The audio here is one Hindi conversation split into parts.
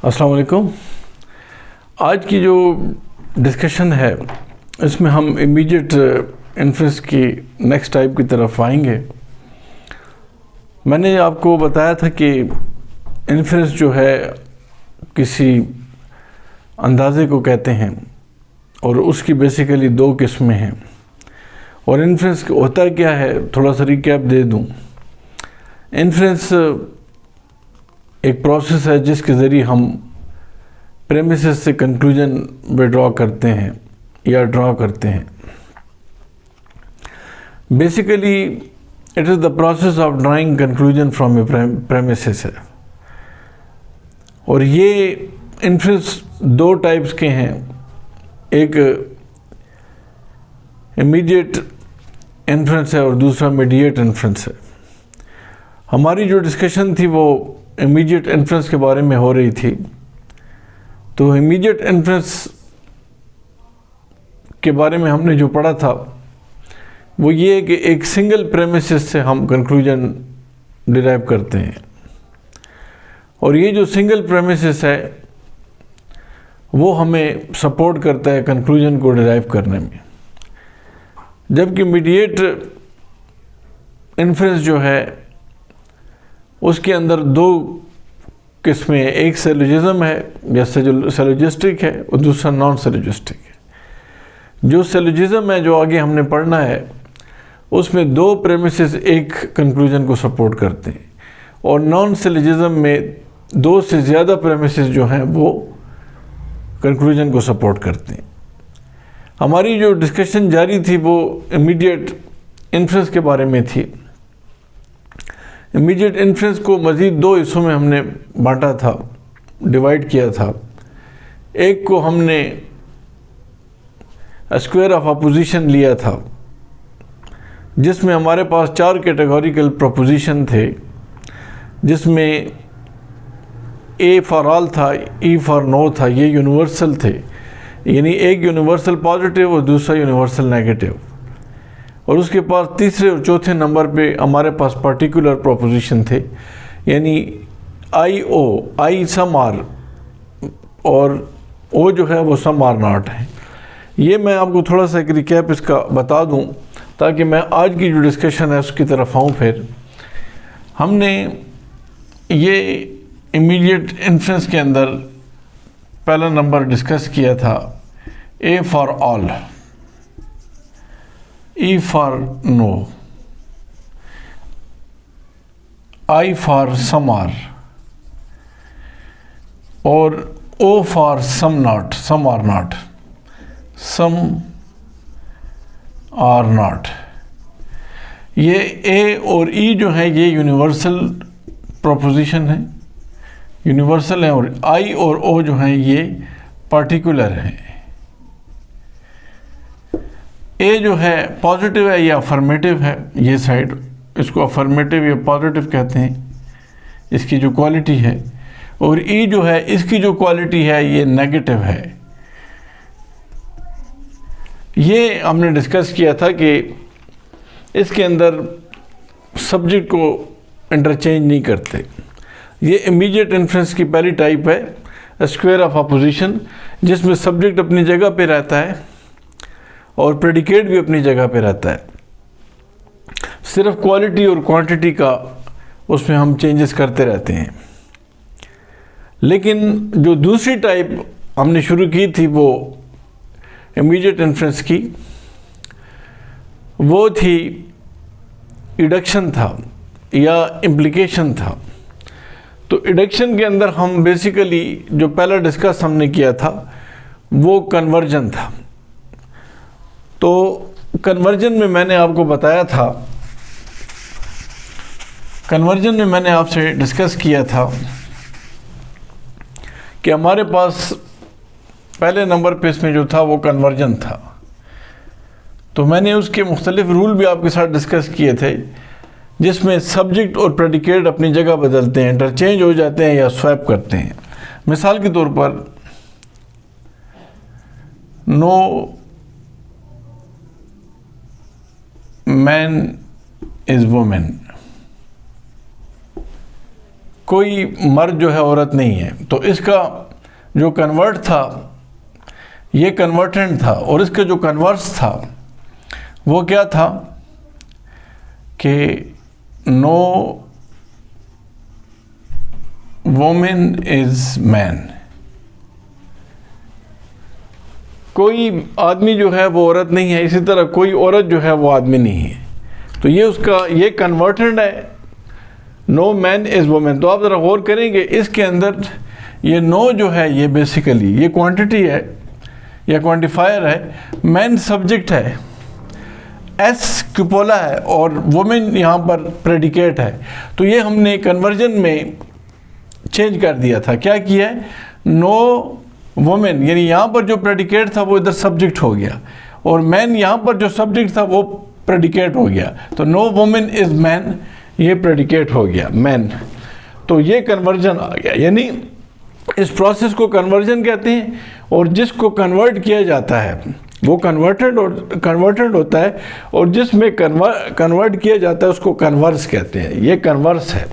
अस्सलाम वालेकुम। आज की जो डिस्कशन है इसमें हम इमीडिएट इन्फ्रेंस की नेक्स्ट टाइप की तरफ आएंगे। मैंने आपको बताया था कि इन्फ्रेंस जो है किसी अंदाज़े को कहते हैं और उसकी बेसिकली दो किस्में हैं। और इन्फ्रेंस होता क्या है, थोड़ा सा रिकैप दे दूं। इन्फ्रेंस एक प्रोसेस है जिसके ज़रिए हम प्रेमिसेस से कंक्लूजन विड्रॉ करते हैं या ड्रॉ करते हैं। Basically it is the process of drawing conclusion from A premises है। और ये इन्फ्रेंस दो टाइप्स के हैं, एक इमीडिएट इन्फ्रेंस है और दूसरा मीडिएट इन्फ्रेंस है। हमारी जो डिस्कशन थी वो इमीडिएट इन्फ्रेंस के बारे में हो रही थी। तो इमीडिएट इन्फ्रेंस के बारे में हमने जो पढ़ा था वो ये है कि एक सिंगल प्रेमिसेस से हम कंक्लूजन डिराइव करते हैं। और ये जो सिंगल प्रेमिसेस है वो हमें सपोर्ट करता है कंक्लूजन को डिराइव करने में। जबकि मीडिएट इन्फ्रेंस जो है उसके अंदर दो किस्में, एक सेलोजिज्म है या सेलोजिस्टिक है और दूसरा नॉन सेलोजिस्टिक है। जो सेलोजिज्म है जो आगे हमने पढ़ना है उसमें दो प्रेमिसेस एक कंक्लूजन को सपोर्ट करते हैं और नॉन सेलोजिज्म में दो से ज़्यादा प्रेमिसेस जो हैं वो कंक्लूजन को सपोर्ट करते हैं। हमारी जो डिस्कशन जारी थी वो इमीडिएट इन्फ्रेंस के बारे में थी। इमीडिएट इन्फ्रेंस को मज़ीद दो हिस्सों में हमने बांटा था, डिवाइड किया था। एक को हमने स्क्वायर ऑफ अपोजिशन लिया था जिसमें हमारे पास चार कैटेगोरिकल प्रोपोजिशन थे, जिसमें ए फॉर ऑल था, ई फॉर नो था। ये यूनिवर्सल थे, यानी एक यूनिवर्सल पॉजिटिव और दूसरा यूनिवर्सल नेगेटिव। और उसके पास तीसरे और चौथे नंबर पे हमारे पास पार्टिकुलर प्रोपोजिशन थे, यानी आई ओ, आई सम आर और ओ जो है वो सम आर नॉट है। ये मैं आपको थोड़ा सा एक रिकैप इसका बता दूं ताकि मैं आज की जो डिस्कशन है उसकी तरफ आऊँ। फिर हमने ये इमीडिएट इन्फ्रेंस के अंदर पहला नंबर डिस्कस किया था A for all, E for no, I for some are और O for some not, some are not, some are not। ये A और E जो है ये यूनिवर्सल प्रोपोजिशन है, यूनिवर्सल है, और I और O जो हैं ये पार्टिकुलर हैं। ए जो है पॉजिटिव है या अफर्मेटिव है, ये साइड इसको अफर्मेटिव या पॉजिटिव कहते हैं, इसकी जो क्वालिटी है। और ई जो है इसकी जो क्वालिटी है ये नेगेटिव है। ये हमने डिस्कस किया था कि इसके अंदर सब्जेक्ट को इंटरचेंज नहीं करते। ये इमीडिएट इन्फ्रेंस की पहली टाइप है, स्क्वायर ऑफ अपोजिशन, जिसमें सब्जेक्ट अपनी जगह पे रहता है और प्रेडिकेट भी अपनी जगह पे रहता है। सिर्फ क्वालिटी और क्वांटिटी का उसमें हम चेंजेस करते रहते हैं। लेकिन जो दूसरी टाइप हमने शुरू की थी वो इमीडिएट इन्फ्रेंस की, वो थी इडक्शन था या इम्प्लीकेशन था। तो इडक्शन के अंदर हम बेसिकली जो पहला डिस्कस हमने किया था वो कन्वर्जन था। तो कन्वर्जन में मैंने आपको बताया था, कन्वर्जन में मैंने आपसे डिस्कस किया था कि हमारे पास पहले नंबर पे इसमें जो था वो कन्वर्जन था। तो मैंने उसके मुख्तलिफ रूल भी आपके साथ डिस्कस किए थे, जिसमें सब्जेक्ट और प्रेडिकेट अपनी जगह बदलते हैं, इंटरचेंज हो जाते हैं या स्वैप करते हैं। मिसाल के तौर पर नो मैन इज वुमेन, कोई मर्द जो है औरत नहीं है। तो इसका जो कन्वर्ट था ये कन्वर्टेंट था, और इसका जो कन्वर्स था वो क्या था कि नो वोमेन इज मैन। कोई आदमी जो है वो औरत नहीं है, इसी तरह कोई औरत जो है वो आदमी नहीं है। तो ये उसका ये कन्वर्टेंट है, नो मैन इज़ वोमेन। तो आप ज़रा गौर करेंगे इसके अंदर ये नो जो है ये बेसिकली ये क्वांटिटी है या क्वांटिफायर है, मैन सब्जेक्ट है, एस क्यूपोला है और वोमेन यहाँ पर प्रेडिकेट है। तो ये हमने कन्वर्जन में चेंज कर दिया था। क्या किया है, नो वोमेन यानी यहाँ पर जो प्रेडिकेट था वो इधर सब्जेक्ट हो गया, और मैन यहाँ पर जो सब्जेक्ट था वो प्रेडिकेट हो गया। तो नो वोमेन इज़ मैन ये प्रेडिकेट हो गया मैन। तो ये कन्वर्जन आ गया, यानी इस प्रोसेस को कन्वर्जन कहते हैं। और जिसको कन्वर्ट किया जाता है वो कन्वर्टेड होता है, और जिसमें कन्वर्ट किया जाता है उसको कन्वर्स कहते हैं। ये कन्वर्स है,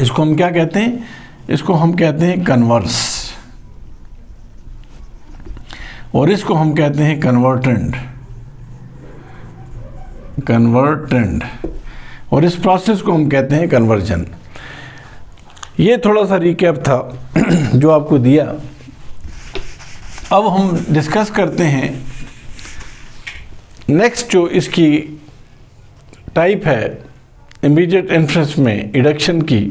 इसको हम क्या कहते हैं, इसको हम कहते हैं कन्वर्स, और इसको हम कहते हैं कन्वर्टेंड, और इस प्रोसेस को हम कहते हैं कन्वर्जन। ये थोड़ा सा रिकैप था जो आपको दिया। अब हम डिस्कस करते हैं नेक्स्ट जो इसकी टाइप है इमीडिएट इन्फ्रेंस में इडक्शन की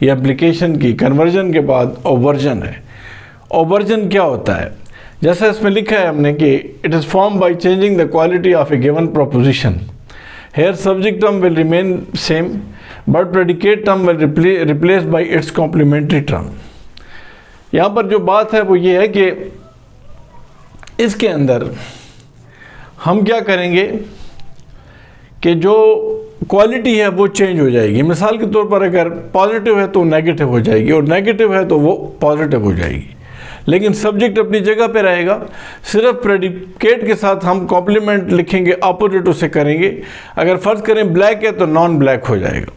या एप्लीकेशन की। कन्वर्जन के बाद ओवर्जन है। ओवर्जन क्या होता है, जैसा इसमें लिखा है हमने कि it is form by changing the quality of a given proposition. Here subject term will remain same but predicate term will replace by its complementary term. यहाँ पर जो बात है वो ये है कि इसके अंदर हम क्या करेंगे कि जो क्वालिटी है वो चेंज हो जाएगी। मिसाल के तौर पर अगर पॉजिटिव है तो नेगेटिव हो जाएगी, और नेगेटिव है तो वो पॉजिटिव हो जाएगी, लेकिन सब्जेक्ट अपनी जगह पे रहेगा। सिर्फ प्रेडिकेट के साथ हम कॉम्प्लीमेंट लिखेंगे, अपोजिट उसे करेंगे। अगर फ़र्ज़ करें ब्लैक है तो नॉन ब्लैक हो जाएगा,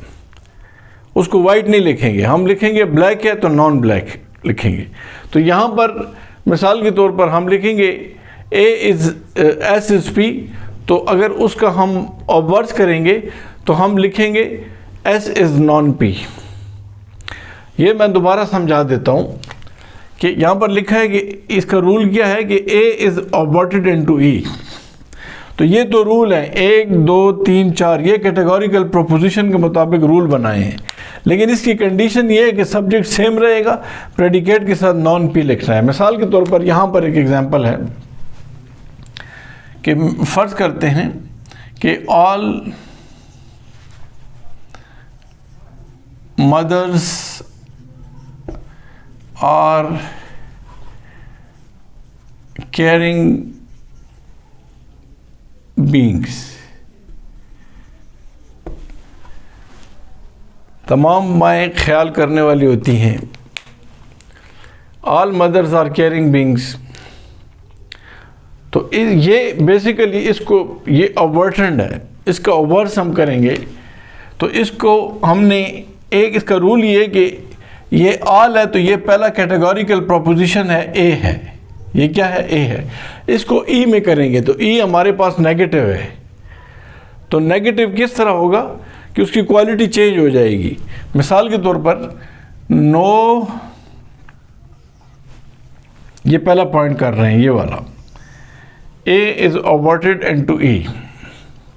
उसको वाइट नहीं लिखेंगे, हम लिखेंगे ब्लैक है तो नॉन ब्लैक लिखेंगे। तो यहाँ पर मिसाल के तौर पर हम लिखेंगे एस इज़ पी, तो अगर उसका हम ऑब्वर्स करेंगे तो हम लिखेंगे एस इज़ नॉन पी। ये मैं दोबारा समझा देता हूँ कि यहाँ पर लिखा है कि इसका रूल क्या है कि ए इज़ ऑब्वर्टेड इनटू ई। तो ये तो रूल हैं 1 2 3 4, ये कैटेगोरिकल प्रोपोजिशन के मुताबिक रूल बनाए हैं। लेकिन इसकी कंडीशन ये है कि सब्जेक्ट सेम रहेगा, प्रेडिकेट के साथ नॉन पी लिखना है। मिसाल के तौर पर यहाँ पर एक एग्जांपल है कि फ़र्ज़ करते हैं कि all mothers are caring beings. तमाम माएँ ख्याल करने वाली होती हैं। All mothers are caring beings. तो ये बेसिकली इसको ये ऑब्वर्टेंड है, इसका ओवर्स हम करेंगे तो इसको हमने एक इसका रूल ये कि ये ऑल है तो ये पहला कैटेगोरिकल प्रोपोजिशन है, ए है। ये क्या है, ए है। इसको ई में करेंगे तो ई हमारे पास नेगेटिव है। तो नेगेटिव किस तरह होगा कि उसकी क्वालिटी चेंज हो जाएगी। मिसाल के तौर पर नो, ये पहला पॉइंट कर रहे हैं ये वाला, ए इज़ ऑब्वर्टेड इनटू ई।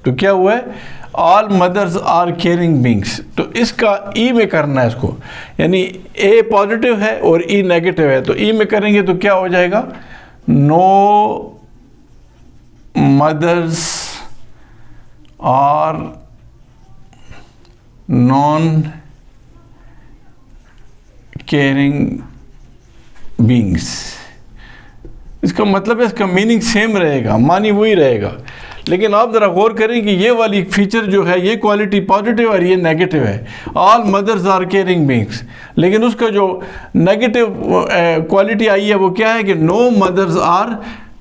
तो क्या हुआ है, all mothers are caring beings. तो इसका ई में करना है इसको, यानी ए पॉजिटिव है और ई नेगेटिव है। तो ई में करेंगे तो क्या हो जाएगा, no mothers are non caring beings. इसका मतलब है इसका मीनिंग सेम रहेगा, मानी वही रहेगा। लेकिन आप ज़रा गौर करें कि ये वाली फीचर जो है ये क्वालिटी पॉजिटिव और ये नेगेटिव है, all mothers are caring beings. लेकिन उसका जो नेगेटिव क्वालिटी आई है वो क्या है कि no mothers are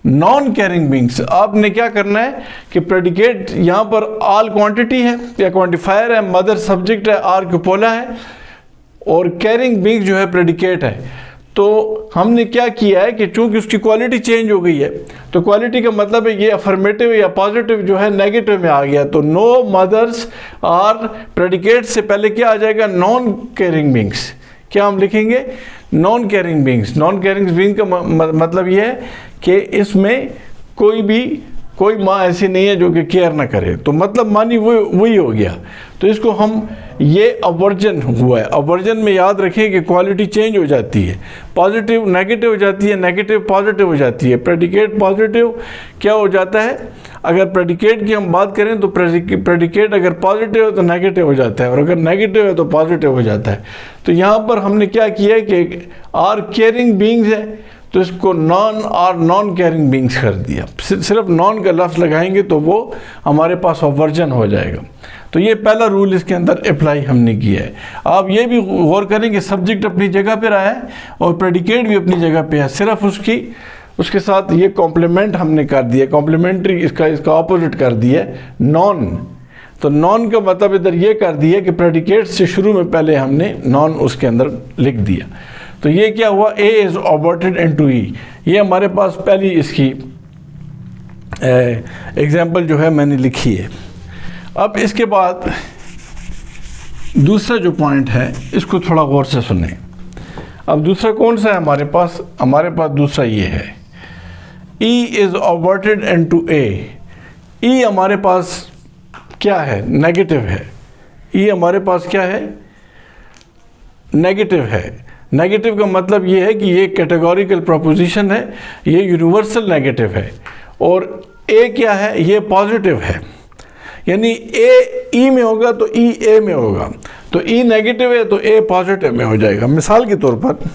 non caring beings. आपने क्या करना है कि प्रेडिकेट यहाँ पर ऑल क्वांटिटी है या क्वांटिफायर है, मदर सब्जेक्ट है, आर क्यूपोला है, और कैरिंग बीइंग जो है प्रेडिकेट है। तो हमने क्या किया है कि चूंकि उसकी क्वालिटी चेंज हो गई है, तो क्वालिटी का मतलब है ये अफर्मेटिव या पॉजिटिव जो है नेगेटिव में आ गया। तो नो मदर्स आर प्रेडिकेट से पहले क्या आ जाएगा, नॉन कैरिंग बीइंग्स। क्या हम लिखेंगे, non carrying beings. Non carrying being का मतलब ये है कि इसमें कोई माँ ऐसी नहीं है जो कि केयर ना करे, तो मतलब मानी वही हो गया। तो इसको हम, ये अवर्जन हुआ है। अवर्जन में याद रखें कि क्वालिटी चेंज हो जाती है, पॉजिटिव नेगेटिव हो जाती है, नेगेटिव पॉजिटिव हो जाती है। प्रेडिकेट पॉजिटिव क्या हो जाता है, अगर प्रेडिकेट की हम बात करें तो प्रेडिकेट अगर पॉजिटिव है तो नेगेटिव हो जाता है, और अगर नेगेटिव है तो पॉजिटिव हो जाता है। तो यहाँ पर हमने क्या किया है कि आर केयरिंग बीइंग्स है, तो इसको नॉन कैरिंग बीइंग्स कर दिया। सिर्फ नॉन का लफ्ज़ लगाएंगे तो वो हमारे पास अवर्जन हो जाएगा। तो ये पहला रूल इसके अंदर अप्लाई हमने किया है। आप ये भी गौर करें कि सब्जेक्ट अपनी जगह पर आया है और प्रेडिकेट भी अपनी जगह पे है, सिर्फ उसके साथ ये कॉम्प्लीमेंट हमने कर दिया, कॉम्प्लीमेंट्री इसका ऑपोजिट कर दिया नॉन। तो नॉन का मतलब इधर ये कर दिया कि प्रेडिकेट से शुरू में पहले हमने नॉन उसके अंदर लिख दिया। तो ये क्या हुआ, ए इज़ अबॉर्टेड इनटू ई। ये हमारे पास पहली इसकी एग्जाम्पल जो है मैंने लिखी है। अब इसके बाद दूसरा जो पॉइंट है इसको थोड़ा गौर से सुने। अब दूसरा कौन सा है हमारे पास दूसरा ये है, ई इज़ अबॉर्टेड इनटू ए। ई हमारे पास क्या है, नेगेटिव है। ई हमारे पास क्या है, नेगेटिव है। नेगेटिव का मतलब ये है कि ये कैटेगोरिकल प्रोपोजिशन है, ये यूनिवर्सल नेगेटिव है। और ए क्या है, ये पॉजिटिव है। यानी ए ई में होगा तो ई ए में होगा, तो ई नेगेटिव है तो ए पॉजिटिव में हो जाएगा। मिसाल के तौर पर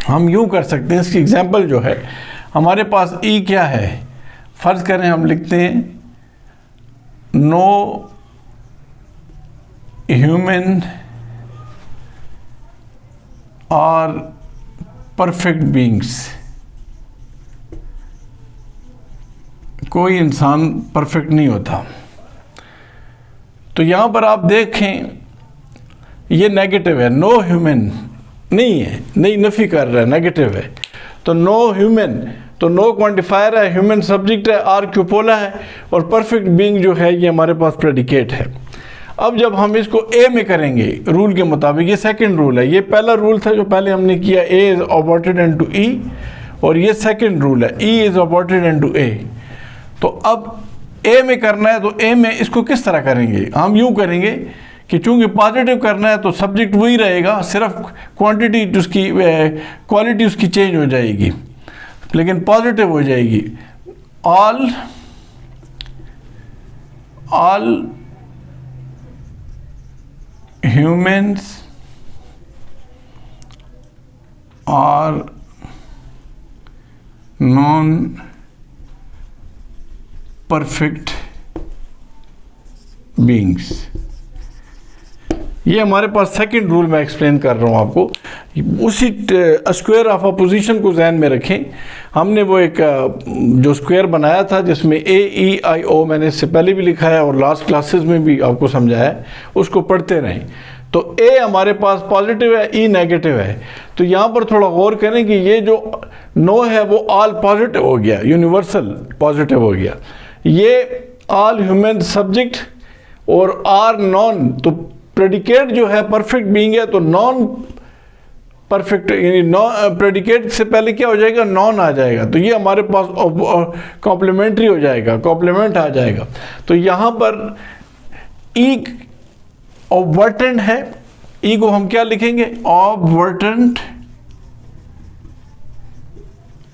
हम यूँ कर सकते हैं, इसकी एग्जांपल जो है हमारे पास ई क्या है, फ़र्ज़ करें हम लिखते हैं no human are perfect beings. कोई इंसान परफेक्ट नहीं होता। तो यहाँ पर आप देखें ये नेगेटिव है, नो ह्यूमन नहीं है, नहीं नफ़ी कर रहा है, नेगेटिव है। तो नो ह्यूमन, तो नो क्वांटिफायर है, ह्यूमन सब्जेक्ट है, आर क्यूपोला है, और परफेक्ट बीइंग जो है ये हमारे पास प्रेडिकेट है। अब जब हम इसको ए में करेंगे रूल के मुताबिक, ये सेकंड रूल है। ये पहला रूल था जो पहले हमने किया, ए इज़ अबॉर्टेड इनटू ई, और ये सेकंड रूल है, ई इज़ अबॉर्टेड इनटू ए। तो अब ए में करना है, तो ए में इसको किस तरह करेंगे, हम यूँ करेंगे कि चूँकि पॉजिटिव करना है तो सब्जेक्ट वही रहेगा, सिर्फ क्वांटिटी उसकी क्वालिटी उसकी चेंज हो जाएगी, लेकिन पॉजिटिव हो जाएगी। All humans are non-perfect beings। ये हमारे पास सेकंड रूल मैं एक्सप्लेन कर रहा हूँ आपको। उसी स्क्वायर ऑफ अपोजिशन को ध्यान में रखें। हमने वो एक जो स्क्वायर बनाया था जिसमें ए ई आई ओ मैंने इससे पहले भी लिखा है और लास्ट क्लासेस में भी आपको समझाया है, उसको पढ़ते रहें। तो ए हमारे पास पॉजिटिव है, ई नेगेटिव है। तो यहाँ पर थोड़ा गौर करें कि ये जो नो है वो ऑल पॉजिटिव हो गया, यूनिवर्सल पॉजिटिव हो गया। ये ऑल ह्यूमन सब्जेक्ट और आर नॉन, तो प्रेडिकेट जो है परफेक्ट बीइंग है, तो नॉन परफेक्ट यानी नॉन प्रेडिकेट से पहले क्या हो जाएगा, नॉन आ जाएगा। तो ये हमारे पास कॉम्प्लीमेंट्री हो जाएगा, कॉम्प्लीमेंट आ जाएगा। तो यहाँ पर ई ऑबवर्टेंट है, ई को हम क्या लिखेंगे, ऑबवर्टेंट,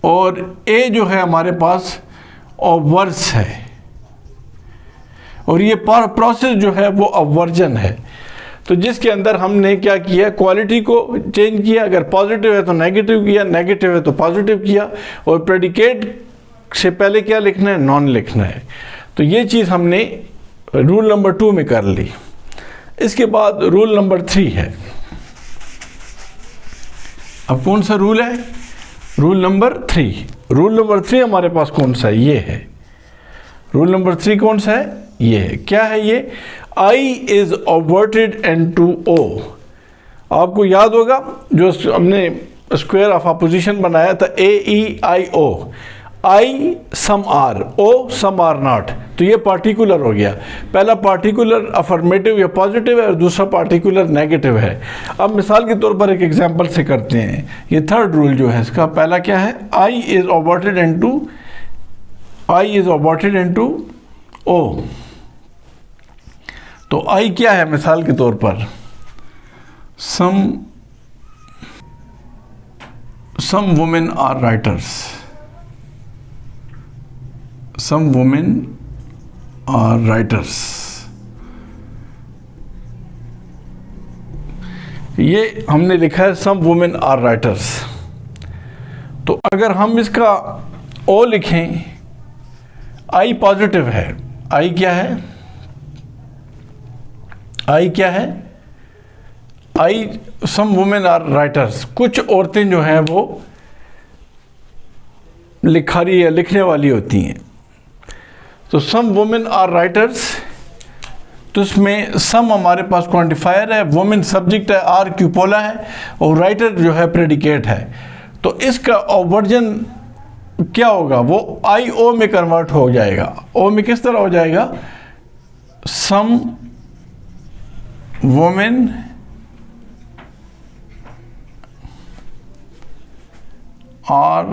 और ए जो है हमारे पास ऑबवर्स है, और ये प्रोसेस जो है वो अवर्जन है। तो जिसके अंदर हमने क्या किया, क्वालिटी को चेंज किया, अगर पॉजिटिव है तो नेगेटिव किया, नेगेटिव है तो पॉजिटिव किया, और प्रेडिकेट से पहले क्या लिखना है, नॉन लिखना है। तो ये चीज़ हमने रूल नंबर 2 में कर ली। इसके बाद रूल नंबर 3 है। अब कौन सा रूल है, रूल नंबर 3। रूल नंबर 3 हमारे पास कौन सा है, ये है। रूल नंबर 3 कौन सा है, ये है। क्या है ये, I is aborted into O। आपको याद होगा जो हमने स्क्वायर ऑफ अपोजिशन बनाया था, AEIO, I some are, O some are not, तो ये पार्टिकुलर हो गया। पहला पार्टिकुलर अफर्मेटिव या पॉजिटिव है और दूसरा पार्टिकुलर नेगेटिव है। अब मिसाल के तौर पर एक एग्जांपल से करते हैं। ये थर्ड रूल जो है इसका पहला क्या है, I is aborted into O। तो I क्या है मिसाल के तौर पर, some women are writers, some women are writers। ये हमने लिखा है some women are writers। तो अगर हम इसका O लिखें, I पॉजिटिव है, I क्या है, I क्या है, सम वुमेन आर राइटर्स, कुछ औरतें जो हैं वो लिखारी या लिखने वाली होती हैं। तो सम वुमेन आर राइटर्स, तो इसमें सम हमारे पास क्वांटिफायर है, वुमेन सब्जेक्ट है, आर क्यूपोला है और राइटर जो है प्रेडिकेट है। तो इसका वर्जन क्या होगा, वो IO में कन्वर्ट हो जाएगा। O में किस तरह हो जाएगा, some women are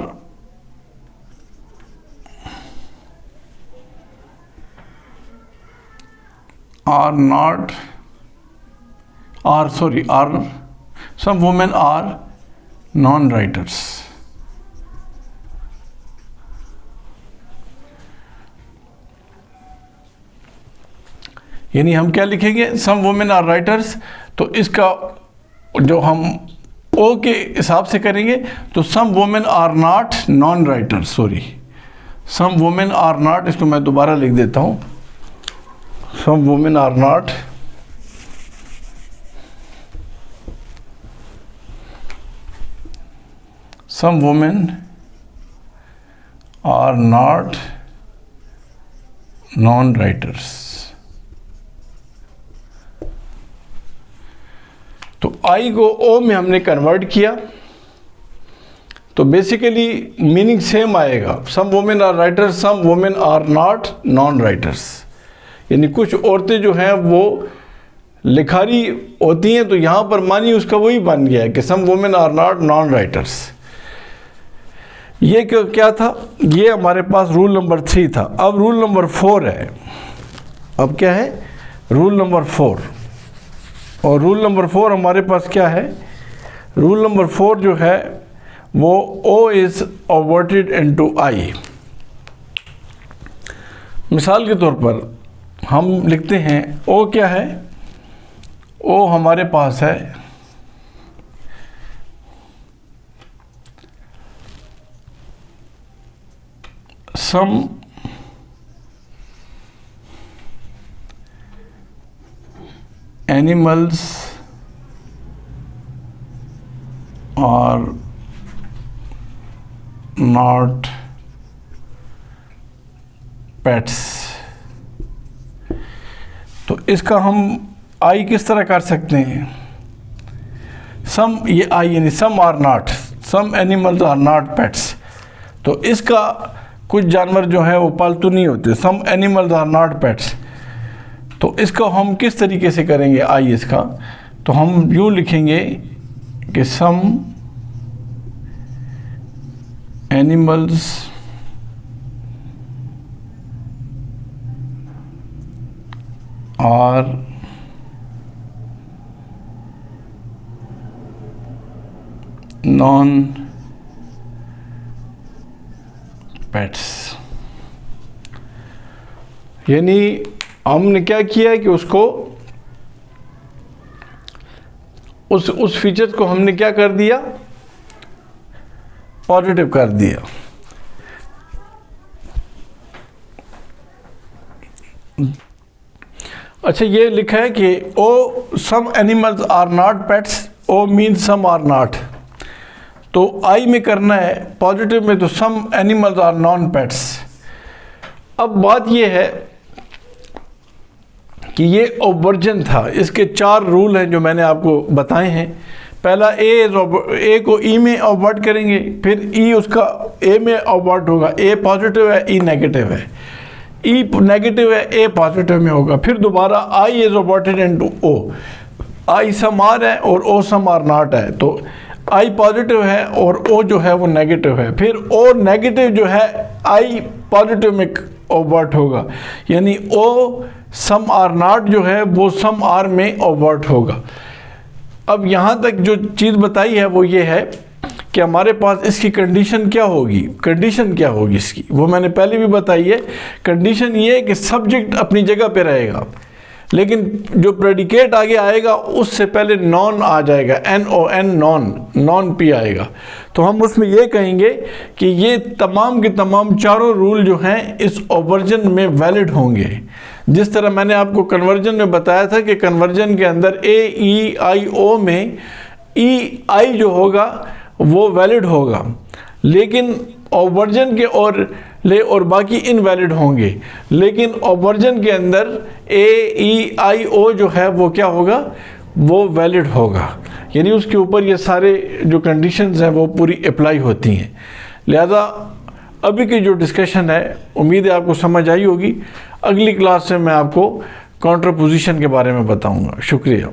some women are non-writers। यानी हम क्या लिखेंगे, some women are writers। तो इसका जो हम O के हिसाब से करेंगे तो some women are not non writer, some women are not, इसको मैं दोबारा लिख देता हूँ, some women are not non writers. तो I को O में हमने कन्वर्ट किया तो बेसिकली मीनिंग सेम आएगा, some women are writers, some women are not non writers. यानी कुछ औरतें जो हैं वो लिखारी होती हैं, तो यहाँ पर मानी उसका वही बन गया कि some women are not non writers. ये क्या था, ये हमारे पास रूल नंबर 3 था। अब रूल नंबर 4 है। अब क्या है, रूल नंबर 4। और रूल नंबर 4 हमारे पास क्या है, रूल नंबर 4 जो है वो O is aborted into I। मिसाल के तौर पर हम लिखते हैं O क्या है, O हमारे पास है सम animals are not pets। तो इसका हम I किस तरह कर सकते हैं, सम, ये I यानी some are not, some animals are not pets. तो इसका कुछ जानवर जो है वो पालतू नहीं होते, some animals are not pets. तो इसको हम किस तरीके से करेंगे I इसका, तो हम यूँ लिखेंगे कि some animals are non pets. यानी हमने क्या किया है कि उसको उस फीचर को हमने क्या कर दिया, पॉजिटिव कर दिया। अच्छा, ये लिखा है कि O some animals are not pets, O mean some are not. तो आई में करना है पॉजिटिव में, तो some animals are non pets. अब बात ये है कि ये ओवर्जन था। इसके 4 रूल हैं जो मैंने आपको बताए हैं। पहला ए को ई में ऑवर्ट करेंगे, फिर ई उसका ए में ऑवर्ट होगा। ए पॉजिटिव है, ई नेगेटिव है, ई नेगेटिव है, ए पॉजिटिव में होगा। फिर दोबारा I is obverted into O, I some are है और ओ सम आर नॉट है, तो आई पॉजिटिव है और ओ जो है वो नेगेटिव है। फिर ओ नेगेटिव जो है आई पॉजिटिव में ओवर्ट होगा, यानी ओ सम आर नॉट जो है वो सम आर में ओवर्ट होगा। अब यहाँ तक जो चीज़ बताई है वो ये है कि हमारे पास इसकी कंडीशन क्या होगी। कंडीशन क्या होगी इसकी, वो मैंने पहले भी बताई है। कंडीशन ये है कि सब्जेक्ट अपनी जगह पे रहेगा, लेकिन जो प्रेडिकेट आगे आएगा उससे पहले नॉन आ जाएगा, NON नॉन P आएगा। तो हम उसमें ये कहेंगे कि ये तमाम के तमाम चारों रूल जो हैं इस ओवर्जन में वैलिड होंगे। जिस तरह मैंने आपको कन्वर्जन में बताया था कि कन्वर्जन के अंदर AEIO में EI जो होगा वो वैलिड होगा, लेकिन ओवर्जन के और बाकी इनवैलिड होंगे। लेकिन ओवर्जन के अंदर AEIO जो है वो क्या होगा, वो वैलिड होगा, यानी उसके ऊपर ये सारे जो कंडीशंस हैं वो पूरी अप्लाई होती हैं। लिहाजा अभी की जो डिस्कशन है उम्मीद है आपको समझ आई होगी। अगली क्लास में मैं आपको काउंटर पोजीशन के बारे में बताऊंगा। शुक्रिया।